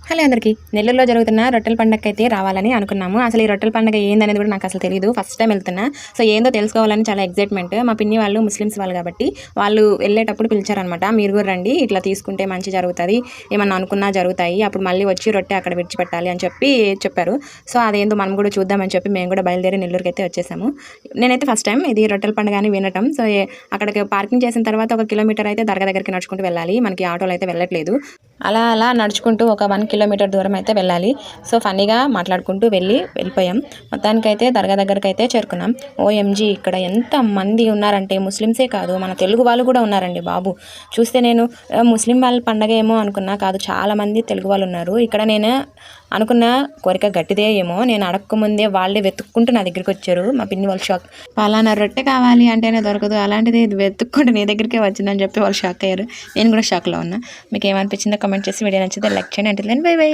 Hello అందరికీ. నెల్లూరులో జరుగుతున్న రొట్టెల పండగకైతే రావాలని అనుకున్నాము. అసలు ఈ రొట్టెల పండగ ఏందనేది కూడా నాకు అసలు తెలియదు. ఫస్ట్ టైం వెళ్తున్నా. సో ఏందో తెలుసుకోవాలని చాలా ఎక్సైట్మెంట్. మా పిన్ని వాళ్ళు ముస్లిమ్స్ వాళ్ళు కాబట్టి వాళ్ళు వెళ్ళేటప్పుడు పిలిచారనమాట. మీరు కూడా రండి, ఇట్లా తీసుకుంటే మంచి జరుగుతుంది, ఏమన్నా అనుకున్నా జరుగుతాయి, అప్పుడు మళ్ళీ వచ్చి రొట్టె అక్కడ విడిచిపెట్టాలి అని చెప్పారు. సో అదేందో మనం కూడా చూద్దామని చెప్పి మేము కూడా బయలుదేరి నెల్లూరుకి అయితే వచ్చేసాము. నేనైతే ఫస్ట్ టైం ఇది రొట్టెల పండుగ అని వినటం. సో అక్కడికి పార్కింగ్ చేసిన తర్వాత 1 కిలోమీటర్ అయితే దర్గా దగ్గరికి నడుచుకుంటూ వెళ్ళాలి. మనకి ఆటోలు అయితే వెళ్ళట్లేదు. అలా నడుచుకుంటూ ఒక 1 కిలోమీటర్ దూరం అయితే వెళ్ళాలి. సో ఫన్నీగా మాట్లాడుకుంటూ వెళ్ళిపోయాం. మొత్తానికైతే దర్గా దగ్గరికి అయితే చేరుకున్నాం. ఓఎంజీ ఇక్కడ ఎంత మంది ఉన్నారంటే ముస్లిమ్సే కాదు, మన తెలుగు వాళ్ళు కూడా ఉన్నారండి బాబు. చూస్తే నేను ముస్లిం వాళ్ళ పండగ ఏమో అనుకున్నా, కాదు చాలా మంది తెలుగు వాళ్ళు ఉన్నారు ఇక్కడ. నేను అనుకున్న కోరిక గట్టిదే ఏమో, నేను అడగకముందే వాళ్ళే వెతుక్కుంటూ నా దగ్గరికి వచ్చారు. మా పిన్ని వాళ్ళు షాక్. పలానా రొట్టె కావాలి అంటేనే దొరకదు, అలాంటిది వెతుక్కుంటూ నీ దగ్గరికే వచ్చిందని చెప్పి వాళ్ళు షాక్ అయ్యారు. నేను కూడా షాక్లో ఉన్నా. మీకు ఏమనిపించిందో కామెంట్ చేసి వీడియో నచ్చితే లైక్ చేయండి. అంటే బై బై.